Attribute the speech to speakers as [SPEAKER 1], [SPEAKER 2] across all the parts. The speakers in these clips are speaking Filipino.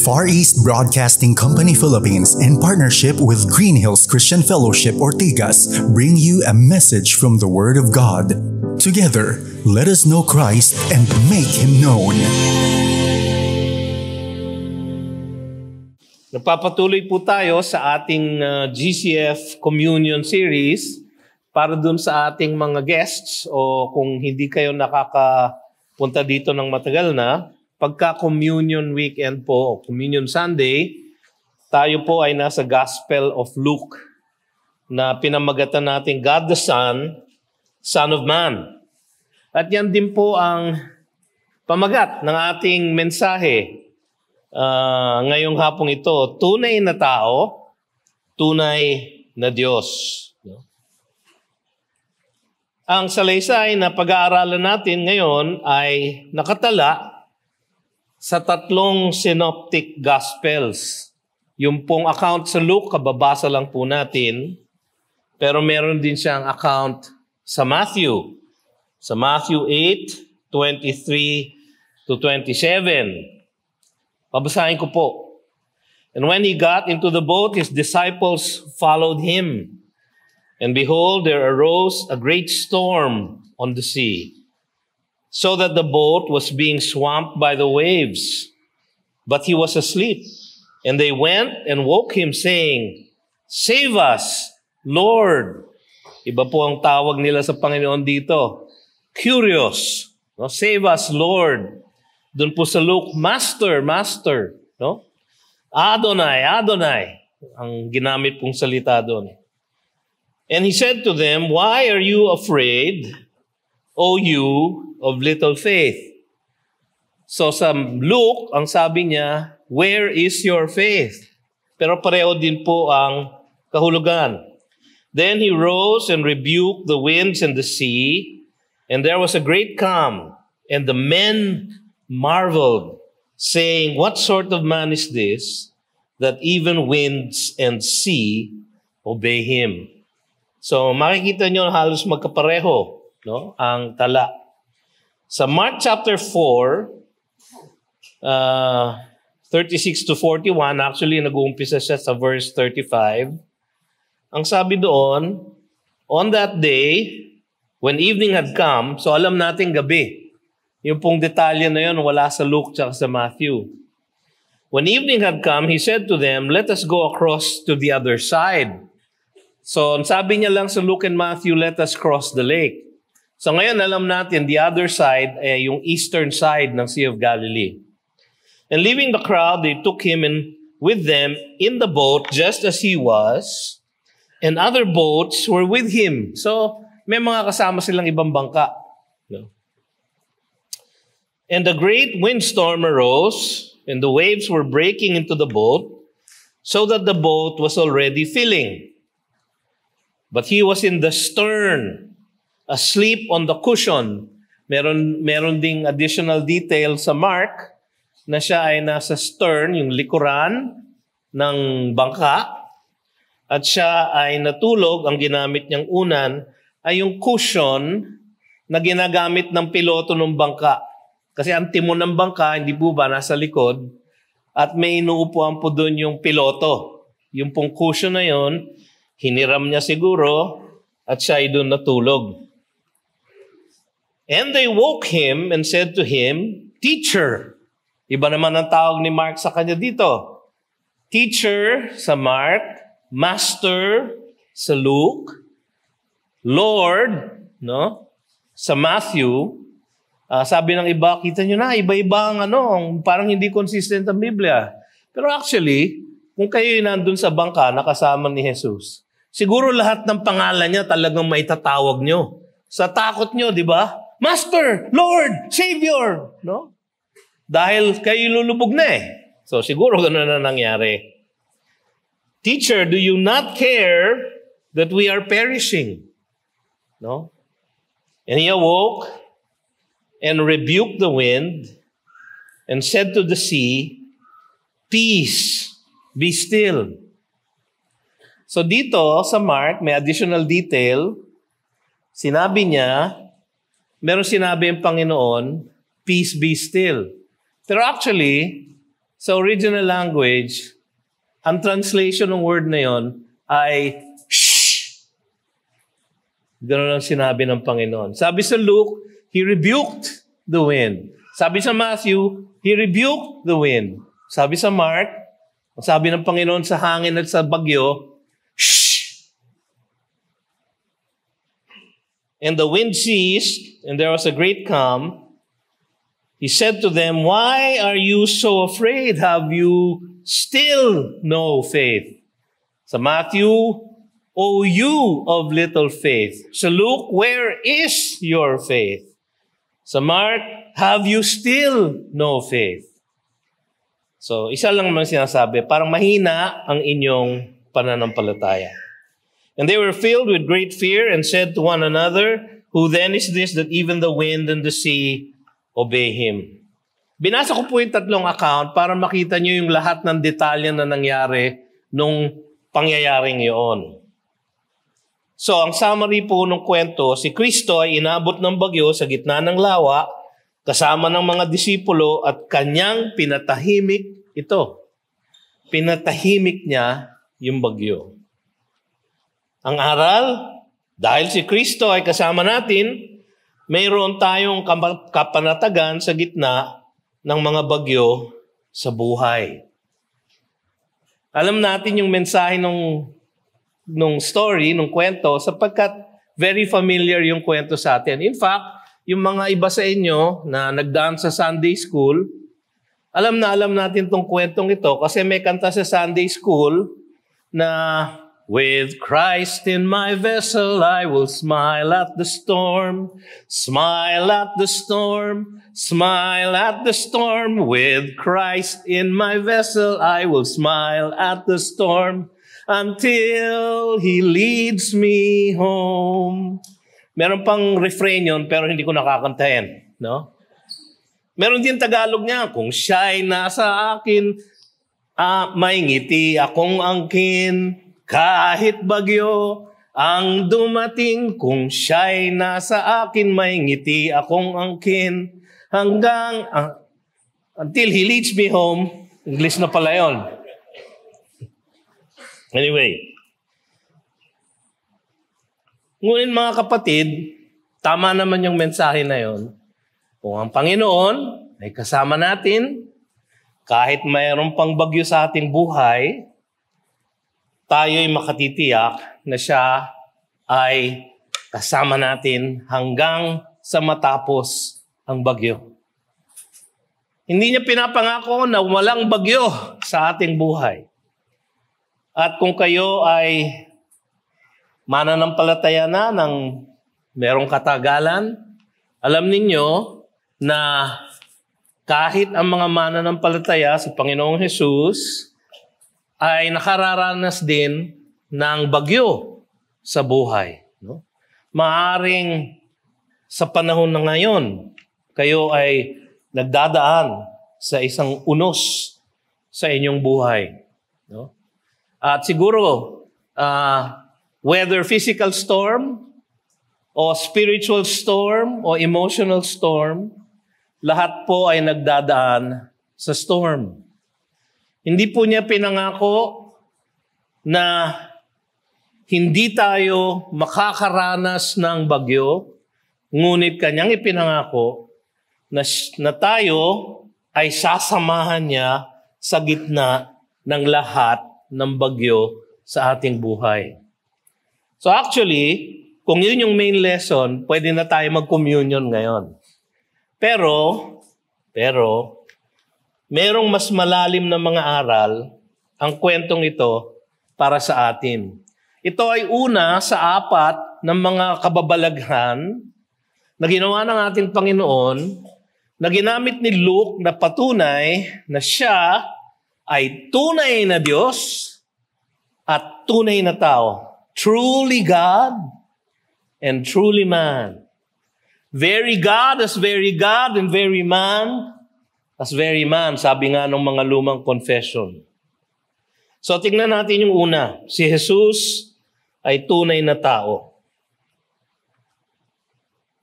[SPEAKER 1] Far East Broadcasting Company Philippines, in partnership with Green Hills Christian Fellowship Ortigas, bring you a message from the Word of God. Together, let us know Christ and make Him known.
[SPEAKER 2] Nagpapatuloy po tayo sa ating GCF Communion Series para dun sa ating mga guests o kung hindi kayo nakakapunta dito ng matagal na, pagka Communion Weekend po, Communion Sunday, tayo po ay nasa Gospel of Luke na pinamagatan natin God the Son, Son of Man. At yan din po ang pamagat ng ating mensahe ngayong hapong ito. Tunay na tao, tunay na Diyos. Ang salaysay na pag-aaralan natin ngayon ay nakatala sa tatlong synoptic gospels. Yung pong account sa Luke, kababasa lang po natin. Pero meron din siyang account sa Matthew. Sa Matthew 8:23-27. Babasahin ko po. And when he got into the boat, his disciples followed him. And behold, there arose a great storm on the sea, so that the boat was being swamped by the waves. But he was asleep. And they went and woke him, saying, "Save us, Lord." Iba po ang tawag nila sa Panginoon dito. Curious. No? Save us, Lord. Doon po sa Luke, Master, Master. No? Adonai, Adonai. Ang ginamit pong salita doon. And he said to them, "Why are you afraid, O you of little faith?" So sa Luke, ang sabi niya, "Where is your faith?" Pero pareho din po ang kahulugan. Then he rose and rebuked the winds and the sea, and there was a great calm. And the men marveled, saying, "What sort of man is this, that even winds and sea obey him?" So makikita nyo halos magkapareho, no, ang tala. Sa Mark chapter 4, 36-41, actually nag-uumpisa siya sa verse 35. Ang sabi doon, on that day, when evening had come, so alam natin gabi. Yung pong detalye na yun, wala sa Luke at sa Matthew. When evening had come, he said to them, "Let us go across to the other side." So sabi niya lang sa Luke and Matthew, "Let us cross the lake." So ngayon alam natin, the other side ay yung eastern side ng Sea of Galilee. And leaving the crowd, they took him in with them in the boat just as he was, and other boats were with him. So may mga kasama silang ibang bangka. No? And a great windstorm arose, and the waves were breaking into the boat, so that the boat was already filling. But he was in the stern, asleep on the cushion. Meron ding additional detail sa Mark na siya ay nasa stern, yung likuran ng bangka, at siya ay natulog. Ang ginamit niyang unan ay yung cushion na ginagamit ng piloto ng bangka. Kasi ang timon ng bangka, hindi po ba, nasa likod, at may inuupuan po doon yung piloto. Yung pong cushion na yun, hiniram niya siguro at siya ay doon natulog. And they woke him and said to him, "Teacher." Iba naman ang tawag ni Mark sa kanya dito. Teacher sa Mark, Master sa Luke, Lord, no? Sa Matthew. Sabi ng iba, kita nyo na, iba-iba ang parang hindi consistent ang Biblia. Pero actually, kung kayo nandun sa bangka, nakasama ni Jesus, siguro lahat ng pangalan niya talagang maitatawag nyo. Sa takot nyo, di ba? Master, Lord, Savior. No? Dahil kayo lulubog na eh. So siguro gano'n na nangyari. "Teacher, do you not care that we are perishing?" No? And he awoke and rebuked the wind and said to the sea, "Peace, be still." So dito sa Mark, may additional detail. Sinabi niya, meron sinabi ang Panginoon, "Peace, be still." Pero actually, Sa original language, ang translation ng word na yon ay shh. Ganoon ang sinabi ng Panginoon. Sabi sa Luke, He rebuked the wind. Sabi sa Matthew, He rebuked the wind. Sabi sa Mark, sabi ng Panginoon sa hangin at sa bagyo, shh. And the wind ceased, and there was a great calm. He said to them, why are you so afraid? Have you still no faith? Sa Matthew, O you of little faith. Sa Luke, where is your faith? Sa Mark, have you still no faith? So, isa lang naman sinasabi, parang mahina ang inyong pananampalataya. And they were filled with great fear and said to one another, who then is this that even the wind and the sea obey Him? Binasa ko po yung tatlong account para makita nyo yung lahat ng detalye na nangyari nung pangyayaring iyon. So, ang summary po ng kwento, si Kristo ay inabot ng bagyo sa gitna ng lawa, kasama ng mga disipulo at kanyang pinatahimik ito. Pinatahimik niya yung bagyo. Ang aral, dahil si Kristo ay kasama natin, mayroon tayong kapanatagan sa gitna ng mga bagyo sa buhay. Alam natin yung mensahe nung story, nung kwento, sapagkat very familiar yung kwento sa atin. In fact, yung mga iba sa inyo na nagdaan sa Sunday school, alam natin tong kwentong ito kasi may kanta sa Sunday school na with Christ in my vessel, I will smile at the storm. Smile at the storm. Smile at the storm. With Christ in my vessel, I will smile at the storm until He leads me home. Meron pang refrain yun, pero hindi ko nakakantahin. No? Meron din Tagalog niya, kung siya'y nasa akin, may ngiti akong angkin. Kahit bagyo ang dumating, kung siya'y nasa akin, may ngiti akong angkin. Hanggang, until He leads me home. English na pala yun. Anyway. Ngunit mga kapatid, tama naman yung mensahe na yon. Kung ang Panginoon ay kasama natin, kahit mayroon pang bagyo sa ating buhay, tayo'y makatitiyak na Siya ay kasama natin hanggang sa matapos ang bagyo. Hindi Niya pinapangako na walang bagyo sa ating buhay. At kung kayo ay mananampalataya na ng merong katagalan, alam ninyo na kahit ang mga mananampalataya sa Panginoong Hesus ay nakararanas din ng bagyo sa buhay. No? Maaring sa panahon na ngayon, kayo ay nagdadaan sa isang unos sa inyong buhay. No? At siguro, whether physical storm, o spiritual storm, o emotional storm, lahat po ay nagdadaan sa storm. Hindi po Niya pinangako na hindi tayo makakaranas ng bagyo, ngunit Kanyang ipinangako na tayo ay sasamahan Niya sa gitna ng lahat ng bagyo sa ating buhay. So actually, kung yun yung main lesson, pwede na tayo mag-communion ngayon. Pero, merong mas malalim na mga aral ang kwentong ito para sa atin. Ito ay una sa 4 ng mga kababalaghan na ginawa ng ating Panginoon na ginamit ni Luke na patunay na Siya ay tunay na Diyos at tunay na tao. Truly God and truly man. Very God as very God and very man as very man, sabi nga ng mga lumang confession. So tingnan natin yung una. Si Jesus ay tunay na tao.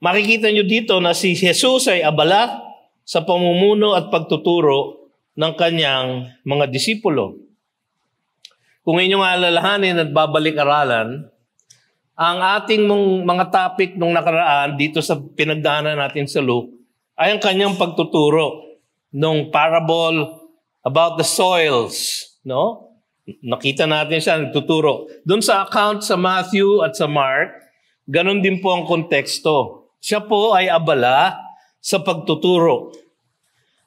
[SPEAKER 2] Makikita nyo dito na si Jesus ay abala sa pamumuno at pagtuturo ng kanyang mga disipulo. Kung inyong alalahanin at babalik-aralan, ang ating mga topic nung nakaraan dito sa pinagdaanan natin sa Luke ay ang kanyang pagtuturo nung parable about the soils, no? Nakita natin siya, nagtuturo. Doon sa account sa Matthew at sa Mark, ganun din po ang konteksto. Siya po ay abala sa pagtuturo.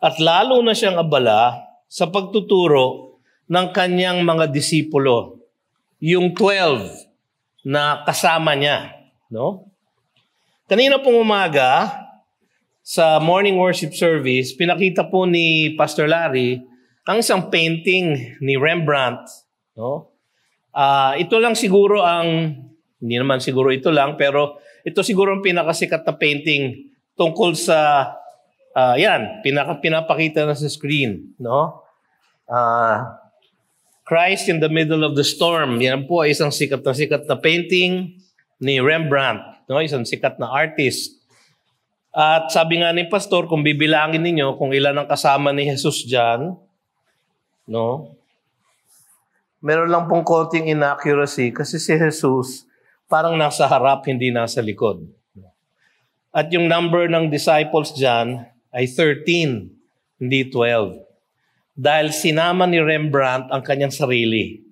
[SPEAKER 2] At lalo na siyang abala sa pagtuturo ng kanyang mga disipulo. Yung 12 na kasama niya. No? Kanina pong umaga, sa morning worship service, pinakita po ni Pastor Larry ang isang painting ni Rembrandt. No? Ito lang siguro hindi naman siguro ito lang, pero ito siguro ang pinakasikat na painting tungkol sa, pinapakita na sa screen. No? Christ in the Middle of the Storm. Yan po ay isang sikat na painting ni Rembrandt. No? Isang sikat na artist. At sabi nga ni Pastor, kung bibilangin ninyo kung ilan ang kasama ni Jesus dyan, no? Meron lang pong konting inaccuracy kasi si Jesus parang nasa harap, hindi nasa likod. At yung number ng disciples dyan ay 13, hindi 12. Dahil sinama ni Rembrandt ang kanyang sarili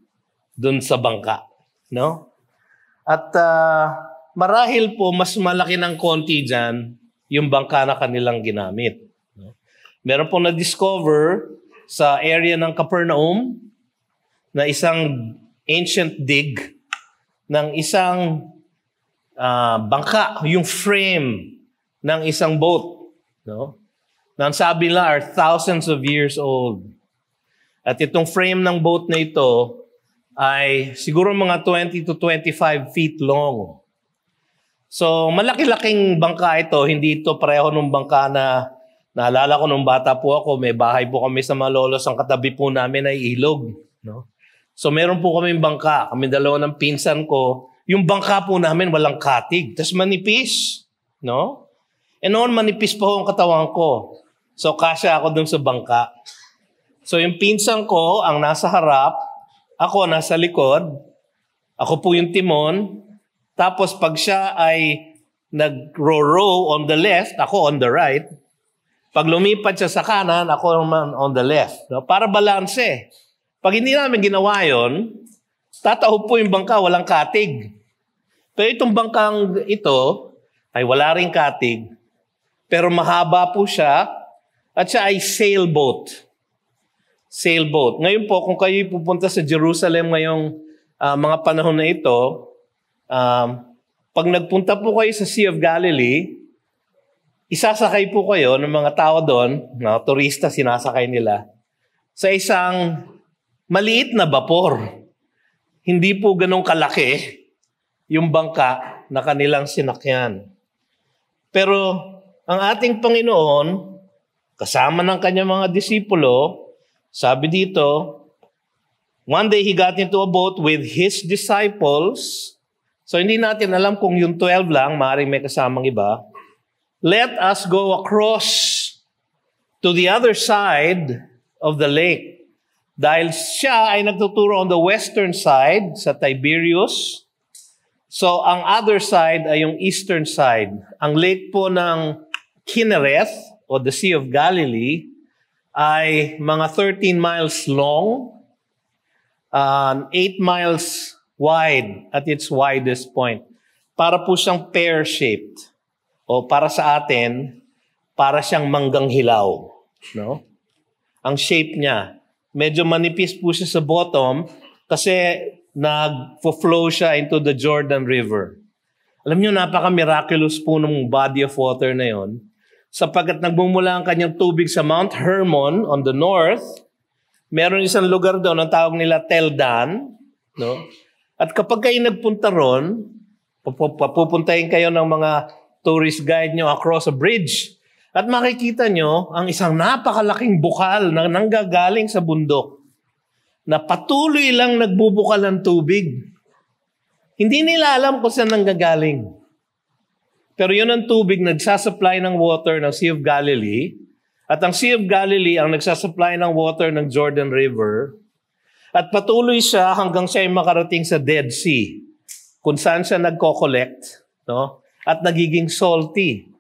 [SPEAKER 2] dun sa bangka. No? At marahil po, mas malaki ng konti dyan yung bangka na kanilang ginamit. No? Meron pong na-discover sa area ng Capernaum na isang ancient dig ng isang bangka, yung frame ng isang boat. No? Na ang sabi nila are thousands of years old. At itong frame ng boat na ito ay siguro mga 20 to 25 feet long. So malaki-laking bangka ito, hindi ito pareho ng bangka na naalala ko nung bata po ako, may bahay po kami sa Malolos, ang katabi po namin ay ilog. No? So meron po kaming bangka, kami dalawa ng pinsan ko, yung bangka po namin walang katig, tas manipis. No? E noon manipis po ang katawan ko. So kasya ako dun sa bangka. So yung pinsan ko ang nasa harap, ako nasa likod, ako po yung timon, tapos pag siya ay nag-row on the left, ako on the right, pag lumipat siya sa kanan, ako naman on the left. No? Para balanse. Pag hindi namin ginawa yun, tataho po yung bangka, walang katig. Pero itong bangkang ito ay wala ring katig, pero mahaba po siya, at siya ay sailboat. Sailboat. Ngayon po, kung kayo pupunta sa Jerusalem ngayong mga panahon na ito, pag nagpunta po kayo sa Sea of Galilee, isasakay po kayo ng mga tao doon, mga turista sinasakay nila, sa isang maliit na bapor. Hindi po ganun kalaki yung bangka na kanilang sinakyan. Pero ang ating Panginoon, kasama ng kanyang mga disipulo, sabi dito, one day he got into a boat with his disciples. So hindi natin alam kung yung 12 lang, maaaring may kasamang iba. Let us go across to the other side of the lake. Dahil siya ay nagtuturo on the western side sa Tiberias. So ang other side ay yung eastern side. Ang lake po ng Kinnereth o the Sea of Galilee ay mga 13 miles long, 8 miles wide at its widest point. Para po siyang pear-shaped. O para sa atin, para siyang manggang hilaw. No? Ang shape niya. Medyo manipis po siya sa bottom kasi nag-flow siya into the Jordan River. Alam niyo, napaka-miraculous po ng body of water na yon. Sapagkat nagmumula ang kanyang tubig sa Mount Hermon on the north, meron isang lugar doon ang tawag nila Tel Dan. No? At kapag kayo nagpunta ron, papupuntahin kayo ng mga tourist guide nyo across a bridge. At makikita nyo ang isang napakalaking bukal na nanggagaling sa bundok na patuloy lang nagbubukal ng tubig. Hindi nila alam kung saan nanggagaling. Pero yun ang tubig, nagsasupply ng water ng Sea of Galilee. At ang Sea of Galilee ang nagsasupply ng water ng Jordan River. At patuloy siya hanggang siya ay makarating sa Dead Sea, kung saan siya nagko-collect, no? At nagiging salty.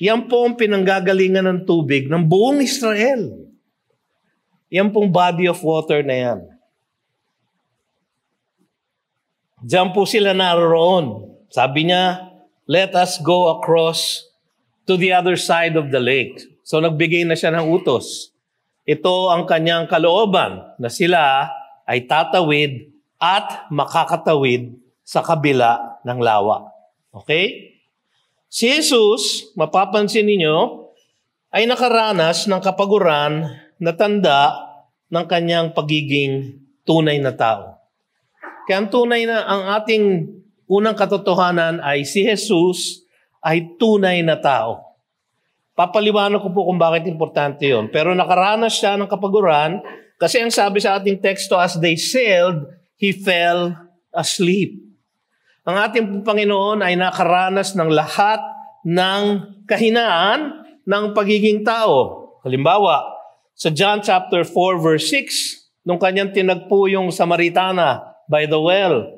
[SPEAKER 2] Yan po ang pinanggagalingan ng tubig ng buong Israel. Yan pong body of water na yan. Diyan po sila naroon. Sabi niya, let us go across to the other side of the lake. So nagbigay na siya ng utos. Ito ang kanyang kalooban na sila ay tatawid at makakatawid sa kabila ng lawa. Okay? Si Jesus, mapapansin ninyo, ay nakaranas ng kapaguran na tanda ng kanyang pagiging tunay na tao. Kaya ang ating unang katotohanan ay si Jesus ay tunay na tao. Papaliwanag ko po kung bakit importante yon. Pero nakaranas siya ng kapaguran kasi ang sabi sa ating teksto, as they sailed, he fell asleep. Ang ating Panginoon ay nakaranas ng lahat ng kahinaan ng pagiging tao. Halimbawa, sa John chapter 4 verse 6, nung kanyang tinagpo yung Samaritana by the well,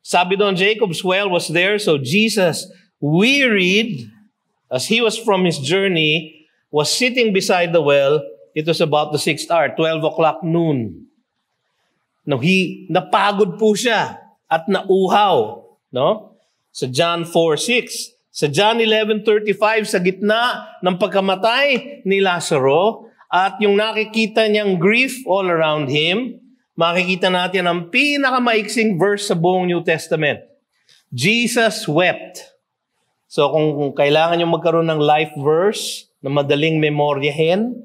[SPEAKER 2] sabi doon, Jacob's well was there, so Jesus, wearied as he was from his journey, was sitting beside the well. It was about the 6th hour, 12 o'clock noon. No, napagod po siya at nauhaw. No? Sa John 4:6. Sa John 11:35, sa gitna ng pagkamatay ni Lazaro at yung nakikita niyang grief all around him, makikita natin ang pinakamaiksing verse sa buong New Testament. Jesus wept. So kung kailangan nyo magkaroon ng life verse na madaling memoryahin,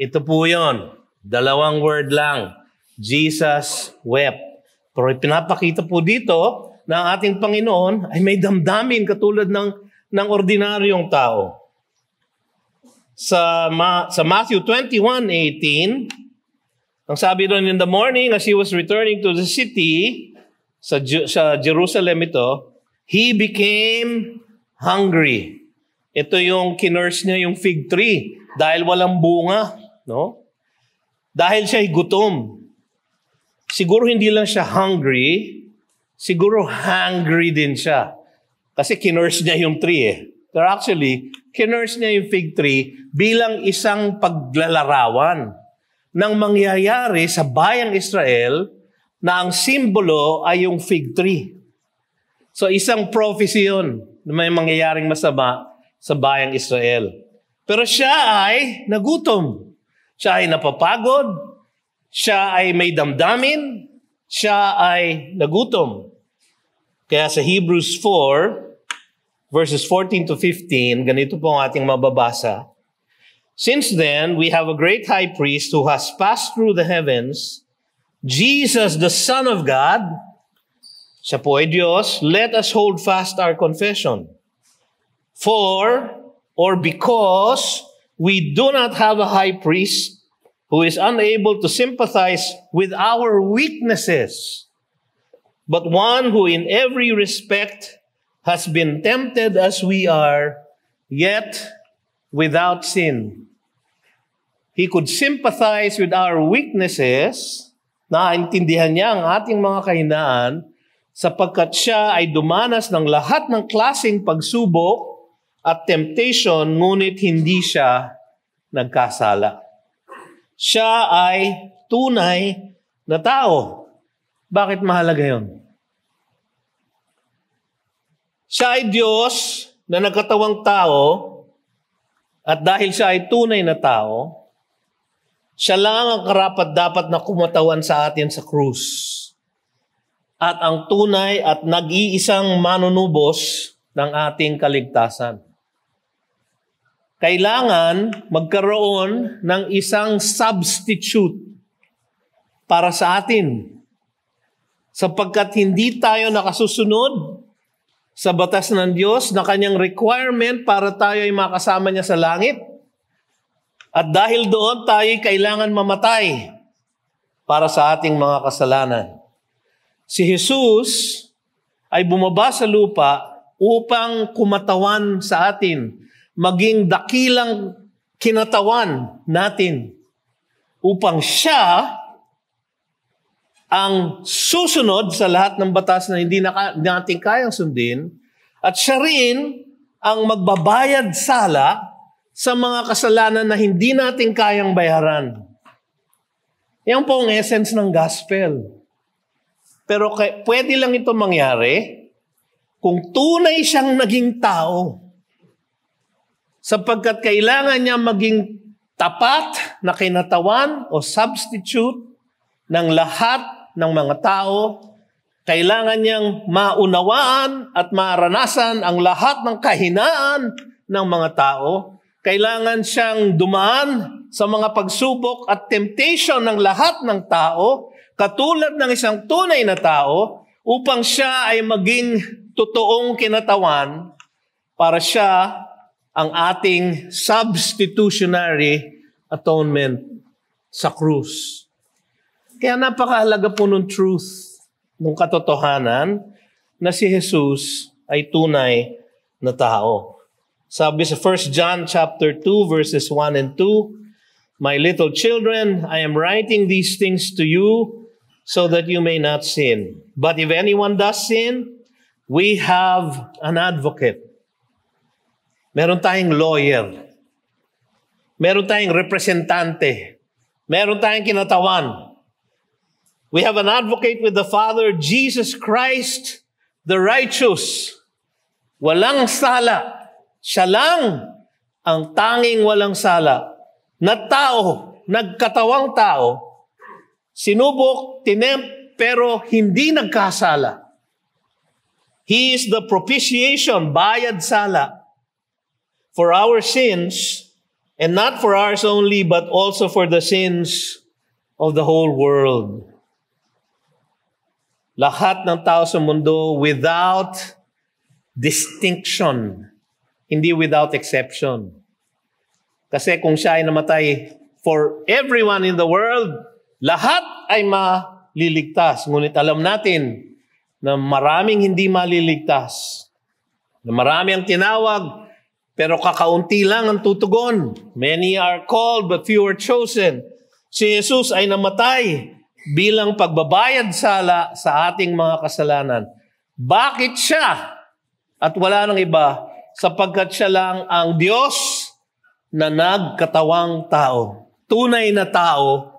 [SPEAKER 2] ito po yun. 2 word lang. Jesus wept. Pero pinapakita po dito na ang ating Panginoon ay may damdamin katulad ng ordinaryong tao. Sa Matthew 21:18, ang sabi doon, in the morning as he was returning to the city, sa Jerusalem ito, he became hungry. Ito yung kinurse niya yung fig tree dahil walang bunga, no? Dahil siya ay gutom. Siguro hindi lang siya hungry, siguro hungry din siya. Kasi kinurse niya yung tree eh. Pero actually, kinurse niya yung fig tree bilang isang paglalarawan ng mangyayari sa bayang Israel na ang simbolo ay yung fig tree. So isang prophecy yun na may mangyayaring masama sa bayang Israel. Pero siya ay nagutom. Siya ay napapagod. Siya ay may damdamin. Siya ay nagutom. Kaya sa Hebrews 4, verses 14 to 15, ganito po ang ating mababasa. Since then, we have a great high priest who has passed through the heavens, Jesus, the Son of God. Siya po ay Diyos. Let us hold fast our confession. Because we do not have a high priest who is unable to sympathize with our weaknesses, but one who in every respect has been tempted as we are, yet without sin. He could sympathize with our weaknesses, naintindihan niya ang ating mga kahinaan, sapagkat siya ay dumanas ng lahat ng klaseng pagsubok at temptation, ngunit hindi siya nagkasala. Siya ay tunay na tao. Bakit mahalaga yun? Siya ay Diyos na nagkatawang tao, at dahil siya ay tunay na tao, siya lang ang karapat-dapat na kumatawan sa atin sa krus. At ang tunay at nag-iisang manunubos ng ating kaligtasan. Kailangan magkaroon ng isang substitute para sa atin. Sapagkat hindi tayo nakasusunod sa batas ng Diyos na kanyang requirement para tayo ay makasama niya sa langit. At dahil doon tayo kailangan mamatay para sa ating mga kasalanan. Si Jesus ay bumaba sa lupa upang kumatawan sa atin maging dakilang kinatawan natin upang siya ang susunod sa lahat ng batas na hindi natin kayang sundin, at siya rin ang magbabayad sala sa mga kasalanan na hindi natin kayang bayaran. Yan po ang essence ng gospel. Pero pwede lang ito mangyari kung tunay siyang naging tao. Sapagkat kailangan niya maging tapat na kinatawan o substitute ng lahat ng mga tao. Kailangan niyang maunawaan at maranasan ang lahat ng kahinaan ng mga tao. Kailangan siyang dumaan sa mga pagsubok at temptation ng lahat ng tao, katulad ng isang tunay na tao, upang siya ay maging totoong kinatawan para siya ang ating substitutionary atonement sa krus. Kaya napakahalaga po ng truth, ng katotohanan na si Jesus ay tunay na tao. Sabi sa 1 John chapter 2 verses 1 and 2, "My little children, I am writing these things to you so that you may not sin. But if anyone does sin, we have an advocate." Meron tayong lawyer. Meron tayong representante. Meron tayong kinatawan. We have an advocate with the Father, Jesus Christ, the righteous. Walang sala. Siya lang ang tanging walang sala. Na tao, nagkatawang tao, sinubok, tinempt, pero hindi nagkasala. He is the propitiation, bayad sala, for our sins, and not for ours only, but also for the sins of the whole world. Lahat ng tao sa mundo without distinction, hindi without exception. Kasi kung siya ay namatay for everyone in the world, lahat ay maliligtas. Ngunit alam natin na maraming hindi maliligtas. Na marami ang tinawag, pero kakaunti lang ang tutugon. Many are called, but few are chosen. Si Jesus ay namatay bilang pagbabayad sala sa ating mga kasalanan. Bakit siya? At wala nang iba, sapagkat siya lang ang Diyos na nagkatawang tao. Tunay na tao,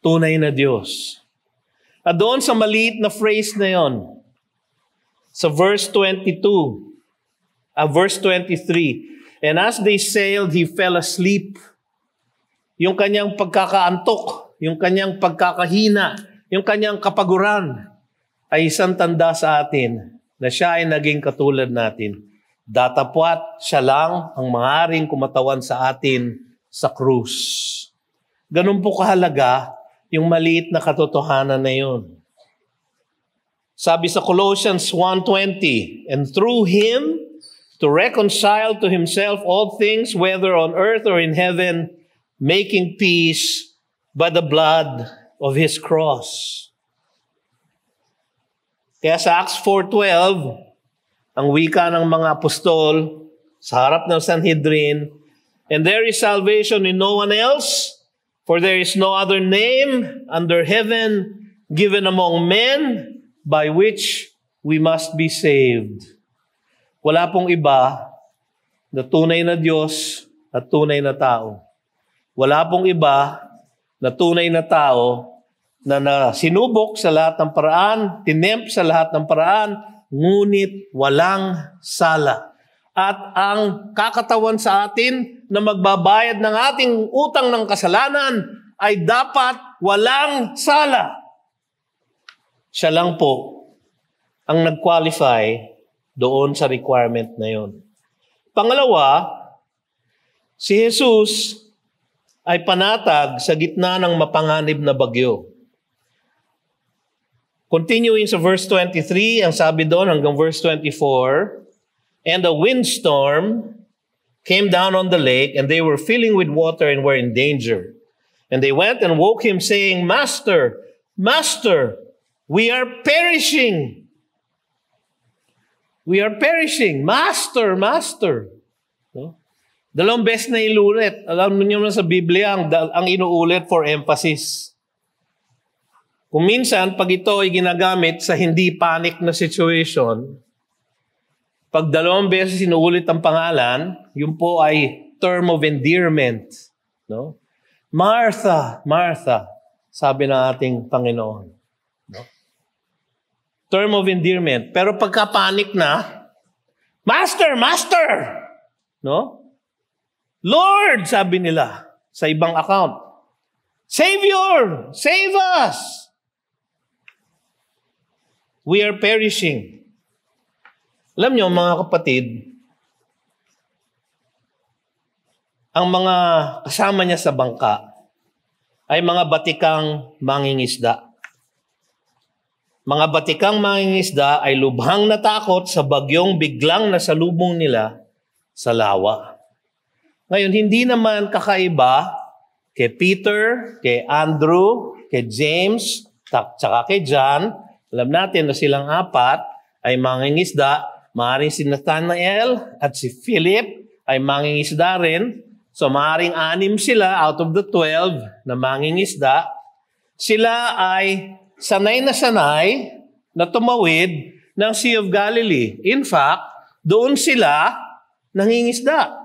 [SPEAKER 2] tunay na Diyos. At doon sa maliit na phrase na yon, sa verse 22, verse 23, "And as they sailed, he fell asleep." Yung kanyang pagkakaantok, yung kanyang pagkakahina, yung kanyang kapaguran ay isang tanda sa atin na siya ay naging katulad natin. Datapwat siya lang ang maaaring kumatawan sa atin sa krus. Ganun po kahalaga yung maliit na katotohanan na yun. Sabi sa Colossians 1:20, "And through him to reconcile to himself all things, whether on earth or in heaven, making peace by the blood of his cross." Kaya sa Acts 4:12, ang wika ng mga apostol sa harap ng Sanhedrin, "And there is salvation in no one else, for there is no other name under heaven given among men by which we must be saved." Wala pong iba na tunay na Diyos at tunay na tao. Wala pong iba na tunay na tao na sinubok sa lahat ng paraan, tinempt sa lahat ng paraan, ngunit walang sala. At ang kakatawan sa atin na magbabayad ng ating utang ng kasalanan ay dapat walang sala. Siya lang po ang nag-qualify doon sa requirement na yon. Pangalawa, si Jesus ay panatag sa gitna ng mapanganib na bagyo. Continuing sa verse 23, ang sabi doon hanggang verse 24, "And a windstorm came down on the lake, and they were filling with water and were in danger. And they went and woke him, saying, 'Master, Master, we are perishing. We are perishing. Master, Master.'" No? Dalawang beses na inulit. Alam niyo na sa Biblia, ang inuulit for emphasis. Kung minsan, pag ito ay ginagamit sa hindi panic na situation, pag dalawang beses inuulit ang pangalan, yun po ay term of endearment. No? Martha, Martha, sabi ng ating Panginoon. No? Term of endearment. Pero pagka panic na, Master, Master! No? Lord, sabi nila sa ibang account. Savior, save us! We are perishing. Alam niyo, mga kapatid, ang mga kasama niya sa bangka ay mga batikang mangingisda. Mga batikang mangingisda ay lubhang natakot sa bagyong biglang nasalubong nila sa lawa. Ngayon, hindi naman kakaiba kay Peter, kay Andrew, kay James, tsaka kay John. Alam natin na silang apat ay mangingisda. Maaaring si Nathanael at si Philip ay mangingisda rin. So maaaring 6 sila out of the 12 na mangingisda. Sila ay sanay na tumawid ng Sea of Galilee. In fact, doon sila nangingisda.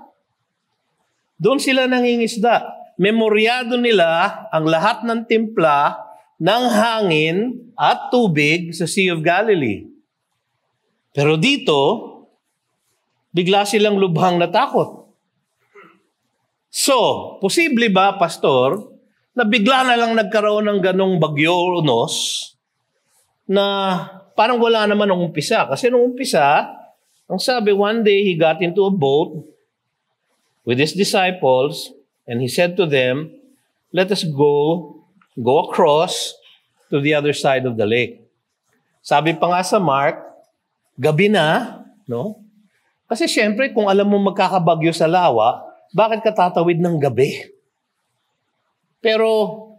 [SPEAKER 2] Doon sila nangingisda. Memoryado nila ang lahat ng timpla ng hangin at tubig sa Sea of Galilee. Pero dito, bigla silang lubhang natakot. So, posible ba, Pastor, na bigla na lang nagkaroon ng ganong bagyo unos na parang wala naman nung umpisa? Kasi nung umpisa, ang sabi, one day he got into a boat with his disciples, and he said to them, let us go across to the other side of the lake. Sabi pa nga sa Mark, gabi na, no? Kasi syempre, kung alam mo magkakabagyo sa lawa, bakit ka tatawid ng gabi? Pero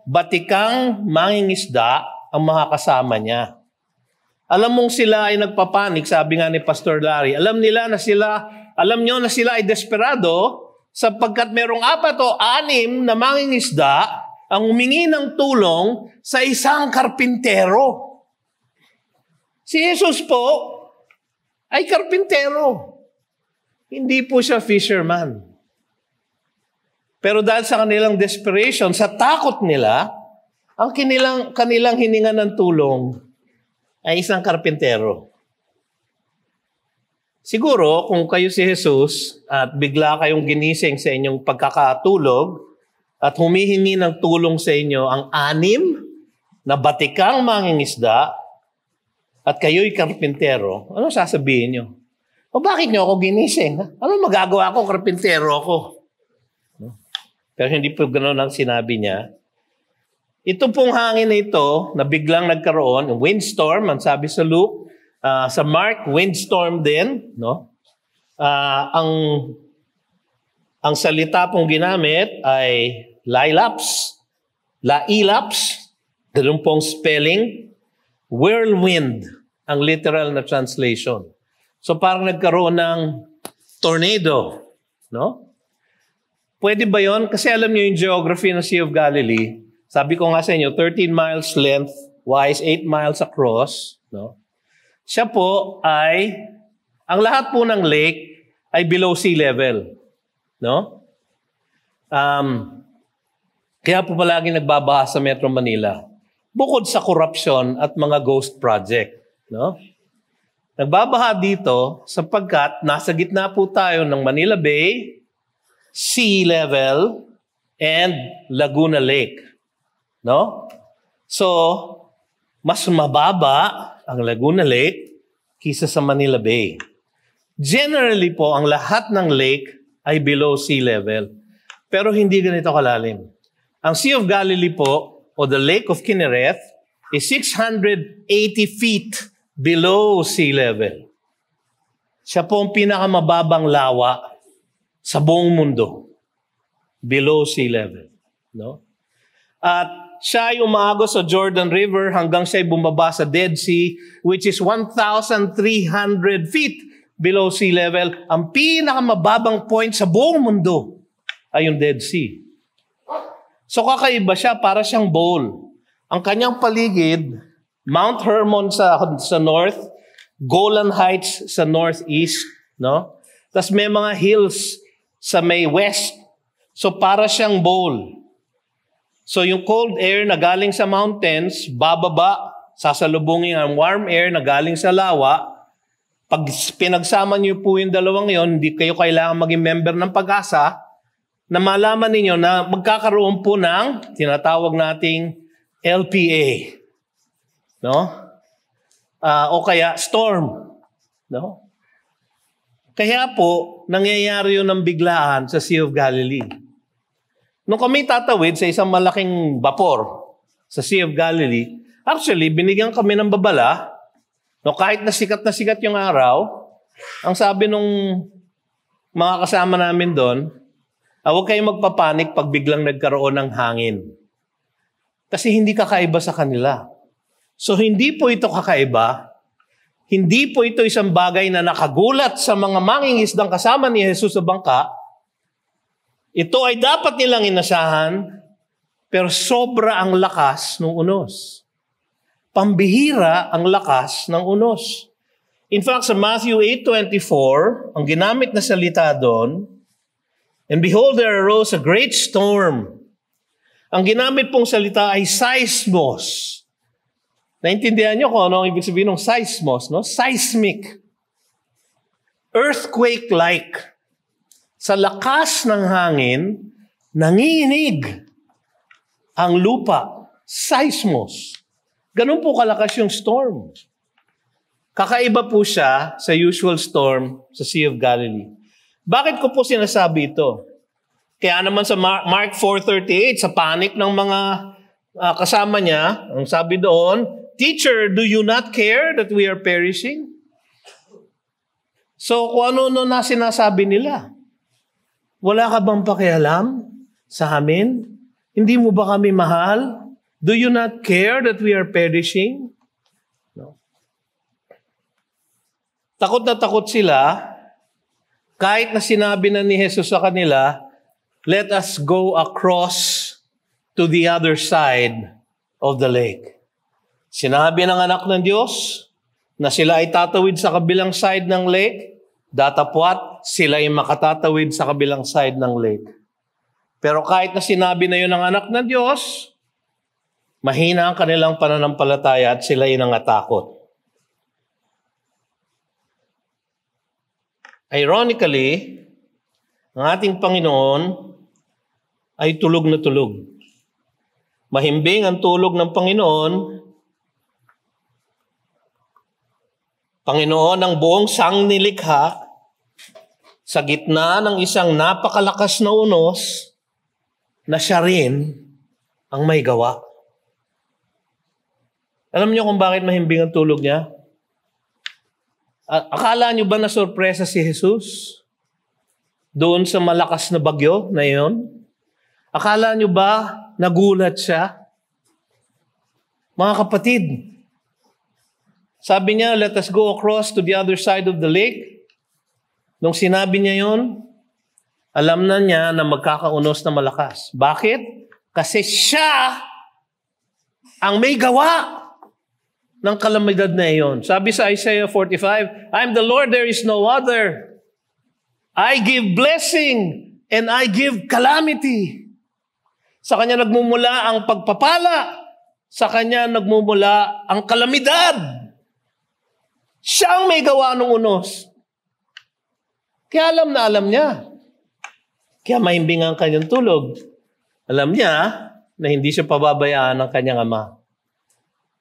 [SPEAKER 2] batikang mangingisda ang mga kasama niya. Alam mong sila ay nagpapanik, sabi nga ni Pastor Larry. Alam nyo na sila ay desperado sapagkat merong 4 o 6 na mangingisda ang humingi ng tulong sa isang karpintero. Si Jesus po ay karpintero. Hindi po siya fisherman. Pero dahil sa kanilang desperation, sa takot nila, ang kanilang hininga ng tulong ay isang karpintero. Siguro, kung kayo si Jesus at bigla kayong ginising sa inyong pagkakatulog at humihingi ng tulong sa inyo ang 6 na batikang mangingisda at kayo'y karpintero, ano sasabihin nyo? O bakit nyo ako ginising? Ano magagawa ko? Karpintero ako. Pero hindi po ganoon ang sinabi niya. Ito pong hangin na ito na biglang nagkaroon, windstorm, ang sabi sa Luke, sa Mark, windstorm din, no? Ang salita pong ginamit ay lailaps, ganun pong spelling, whirlwind, ang literal na translation. So parang nagkaroon ng tornado, no? Pwede ba yon? Kasi alam niyo yung geography ng Sea of Galilee. Sabi ko nga sa inyo, 13 miles length-wise, 8 miles across. No? Siya po ay, ang lahat po ng lake ay below sea level. No? Kaya po palagi nagbabaha sa Metro Manila. Bukod sa corruption at mga ghost project. No? Nagbabaha dito sapagkat nasa gitna po tayo ng Manila Bay, sea level, and Laguna Lake. No? So, mas mababa ang Laguna Lake kisa sa Manila Bay. Generally po, ang lahat ng lake ay below sea level. Pero hindi ganito kalalim. Ang Sea of Galilee po, o the Lake of Kinneret, is 680 feet below sea level. Siya po ang pinakamababang lawa sa buong mundo, below sea level. No? At siya ay umaagos sa Jordan River hanggang siya ay bumaba sa Dead Sea, which is 1,300 feet below sea level. Ang pinakamababang point sa buong mundo ay yung Dead Sea. So kakaiba siya, para siyang bowl. Ang kanyang paligid, Mount Hermon sa north, Golan Heights sa northeast, no? Tapos may mga hills sa may west. So para siyang bowl. So yung cold air na galing sa mountains, bababa, sasalubungin ang warm air na galing sa lawa. Pag pinagsama niyo po yung dalawang yon, hindi kayo kailangan maging member ng Pag-asa, na malaman ninyo na magkakaroon po ng tinatawag nating LPA. No? O kaya storm. No? Kaya po, nangyayari yun ng biglaan sa Sea of Galilee. Nung kami tatawid sa isang malaking vapor sa Sea of Galilee, actually, binigyan kami ng babala. No, kahit na sikat yung araw, ang sabi nung mga kasama namin doon, huwag kayong magpapanik pag biglang nagkaroon ng hangin. Kasi hindi kakaiba sa kanila. So hindi po ito kakaiba. Hindi po ito isang bagay na nakagulat sa mga mangingisdang kasama ni Jesus sa bangka. Ito ay dapat nilang inasahan, pero sobra ang lakas ng unos. Pambihira ang lakas ng unos. In fact, sa Matthew 8:24, ang ginamit na salita doon, and behold, there arose a great storm. Ang ginamit pong salita ay seismos. Naintindihan niyo kung ano ang ibig sabihin ng seismos, no? Seismic. Earthquake-like. Sa lakas ng hangin, nanginig ang lupa. Seismos. Ganun po kalakas yung storm. Kakaiba po siya sa usual storm sa Sea of Galilee. Bakit ko po sinasabi ito? Kaya naman sa Mark 4:38, sa panic ng mga kasama niya, ang sabi doon, "Teacher, do you not care that we are perishing?" So kung ano na sinasabi nila, wala ka bang pakialam sa amin? Hindi mo ba kami mahal? Do you not care that we are perishing? No. Takot na takot sila, kahit na sinabi na ni Jesus sa kanila, "Let us go across to the other side of the lake." Sinabi ng anak ng Diyos na sila ay tatawid sa kabilang side ng lake, datapwat sila ay makatatawid sa kabilang side ng lake. Pero kahit na sinabi na yun ng anak ng Diyos, mahina ang kanilang pananampalataya at sila ay nangatakot. Ironically, ang ating Panginoon ay tulog na tulog. Mahimbing ang tulog ng Panginoon. Panginoon ng buong sangnilikha, sa gitna ng isang napakalakas na unos, na siya rin ang may gawa. Alam niyo kung bakit mahimbing ang tulog niya? Akala niyo ba na sorpresa si Jesus doon sa malakas na bagyo na iyon? Akala niyo ba nagulat siya? Mga kapatid, sabi niya, "Let us go across to the other side of the lake." Nung sinabi niya yon, alam na niya na magkakaunos na malakas. Bakit? Kasi siya ang may gawa ng kalamidad na iyon. Sabi sa Isaiah 45, "I am the Lord, there is no other. I give blessing and I give calamity." Sa Kanya nagmumula ang pagpapala. Sa Kanya nagmumula ang kalamidad. Siya ang may gawa ng unos. Kaya alam niya. Kaya mahimbing ang kanyang tulog. Alam niya na hindi siya pababayaan ng kanyang ama.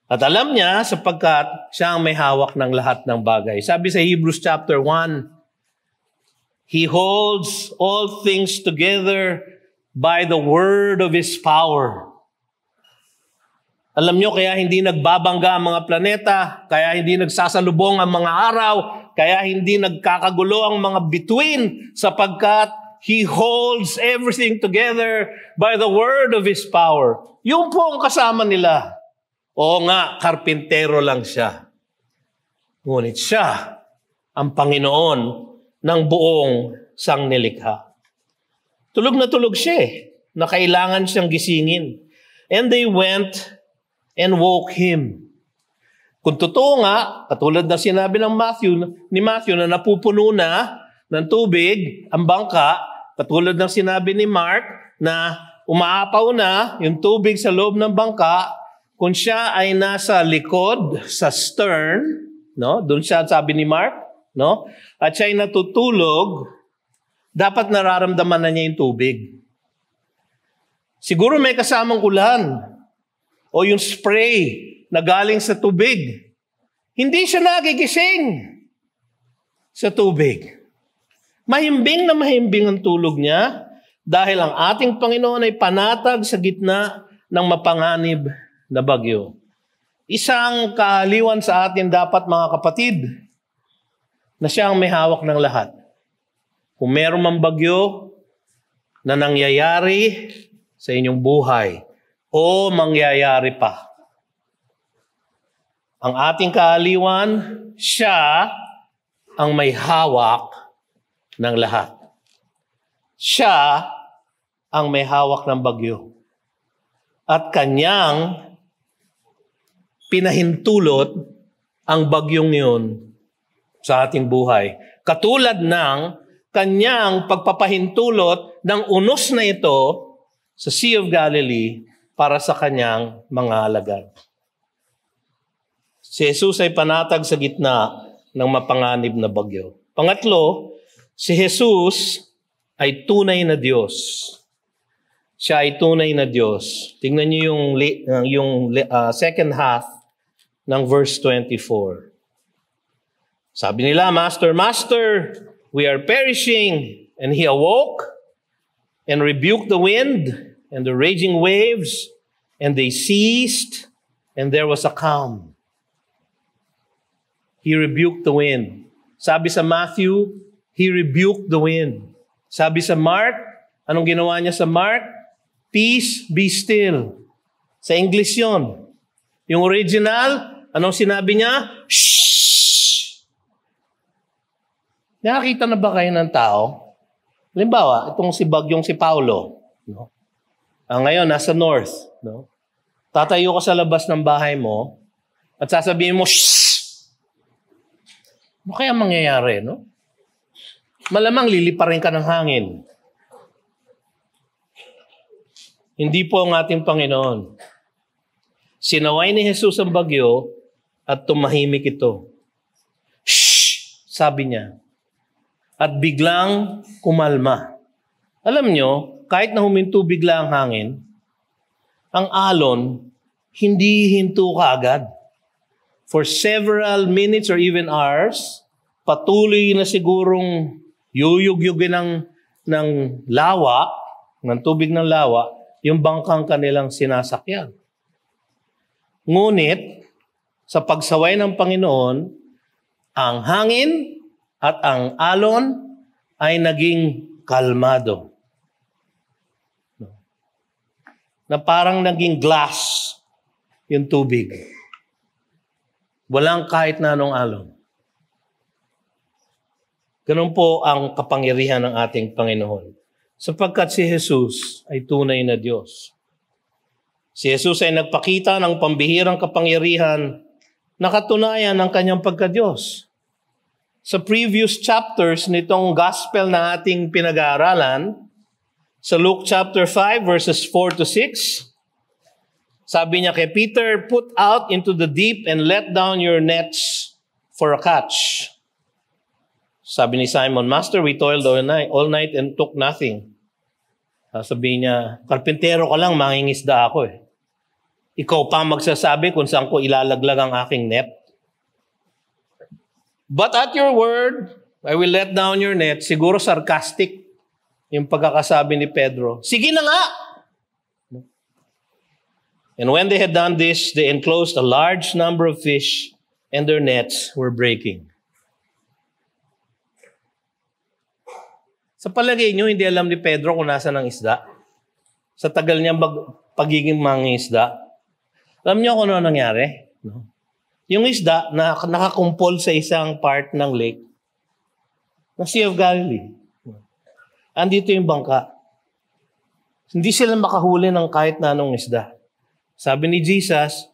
[SPEAKER 2] At alam niya sapagkat siya ang may hawak ng lahat ng bagay. Sabi sa Hebrews chapter 1, "He holds all things together by the word of His power." Alam nyo, kaya hindi nagbabangga ang mga planeta, kaya hindi nagsasalubong ang mga araw, kaya hindi nagkakagulo ang mga bituin, sapagkat He holds everything together by the word of His power. Yung po ang kasama nila. Oo nga, karpintero lang siya. Ngunit siya ang Panginoon ng buong sangnilikha. Tulog na tulog siya na kailangan siyang gisingin. And they went and woke him. Kung totoo nga, katulad na sinabi ni Matthew na napupuno na ng tubig ang bangka, katulad ng sinabi ni Mark na umaapaw na yung tubig sa loob ng bangka, kung siya ay nasa likod, sa stern, no? Doon siya sabi ni Mark, no? At siya ay natutulog, dapat nararamdaman na niya yung tubig. Siguro may kasamang ulan o yung spray na galing sa tubig. Hindi siya nagigising sa tubig. Mahimbing na mahimbing ang tulog niya dahil ang ating Panginoon ay panatag sa gitna ng mapanganib na bagyo. Isang kaaliwan sa atin dapat, mga kapatid, na siya ang may hawak ng lahat. Kung meron mang bagyo na nangyayari sa inyong buhay o mangyayari pa, ang ating kaaliwan, siya ang may hawak ng lahat. Siya ang may hawak ng bagyo. At kanyang pinahintulot ang bagyong yun sa ating buhay. Katulad ng kanyang pagpapahintulot ng unos na ito sa Sea of Galilee para sa kanyang mga alagad. Si Jesus ay panatag sa gitna ng mapanganib na bagyo. Pangatlo, si Jesus ay tunay na Diyos. Siya ay tunay na Diyos. Tingnan niyo yung second half ng verse 24. Sabi nila, Master, Master, we are perishing. And he awoke and rebuked the wind and the raging waves, and they ceased, and there was a calm. He rebuked the wind. Sabi sa Matthew, he rebuked the wind. Sabi sa Mark, anong ginawa niya sa Mark? Peace, be still. Sa English yun. Yung original, anong sinabi niya? Shh! Nakakita na ba kayo ng tao? Halimbawa, itong bagyong si Paulo. No? Ngayon, nasa north. No? Tatayo ka sa labas ng bahay mo at sasabihin mo, shh! Ano kaya mangyayari, no? Malamang liliparin ka ng hangin. Hindi po ang ating Panginoon. Sinaway ni Jesus ang bagyo at tumahimik ito. Shh! Sabi niya. At biglang kumalma. Alam nyo, kahit na huminto bigla ang hangin, ang alon, hindi hinto kaagad. For several minutes or even hours, patuloy na sigurong yuyug-yugin ng lawa, ng tubig ng lawa, yung bangkang kanilang sinasakyan. Ngunit, sa pagsaway ng Panginoon, ang hangin at ang alon ay naging kalmado. Na parang naging glass yung tubig. Walang kahit na anong alon. Ganun po ang kapangyarihan ng ating Panginoon. Sapagkat si Jesus ay tunay na Diyos. Si Jesus ay nagpakita ng pambihirang kapangyarihan na katunayan ng kanyang pagka-Diyos. Sa previous chapters nitong gospel na ating pinag-aaralan, sa Luke chapter 5 verses 4 to 6, sabi niya kay Peter, put out into the deep and let down your nets for a catch. Sabi ni Simon, Master, we toiled all night and took nothing. Sabi niya, karpintero ka lang, mangingisda ako eh. Ikaw pa magsasabi kung saan ko ilalaglag ang aking net. But at your word, I will let down your net. Siguro sarcastic yung pagkakasabi ni Pedro. Sige na nga! And when they had done this, they enclosed a large number of fish, and their nets were breaking. Sa palagay nyo, hindi alam ni Pedro kung nasa ng isda. Sa tagal niya pagiging mangingisda. Alam niyo kung ano nangyari? No? Yung isda na nakakumpol sa isang part ng lake, ng Sea of Galilee. Andito yung bangka. Hindi sila makahuli ng kahit na anong isda. Sabi ni Jesus,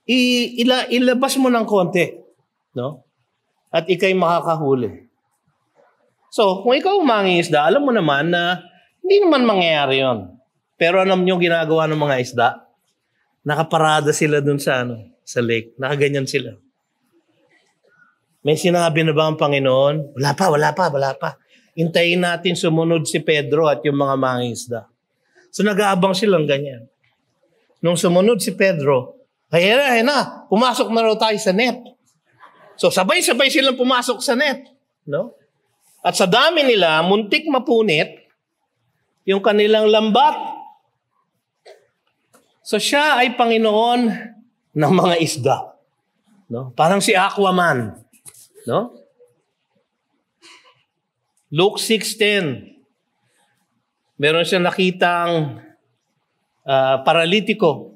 [SPEAKER 2] ilabas mo ng konti, no? At ikay makakahuli. So, kung ikaw mangingisda, alam mo naman na hindi naman mangyayari yon. Pero alam nyo ginagawa ng mga isda? Nakaparada sila dun sa sa lake. Nakaganyan sila. May sinabi na ba ang Panginoon? Wala pa. Hintayin natin sumunod si Pedro at yung mga mangingisda. So nag-aabang silang ganyan. Nung sumunod si Pedro, ayun na, pumasok na raw tayo sa net. So sabay-sabay silang pumasok sa net. No? At sa dami nila, muntik mapunit yung kanilang lambat. So siya ay Panginoon ng mga isda. No? Parang si Aquaman. No? Luke 6:10. Meron siyang nakitang paralitiko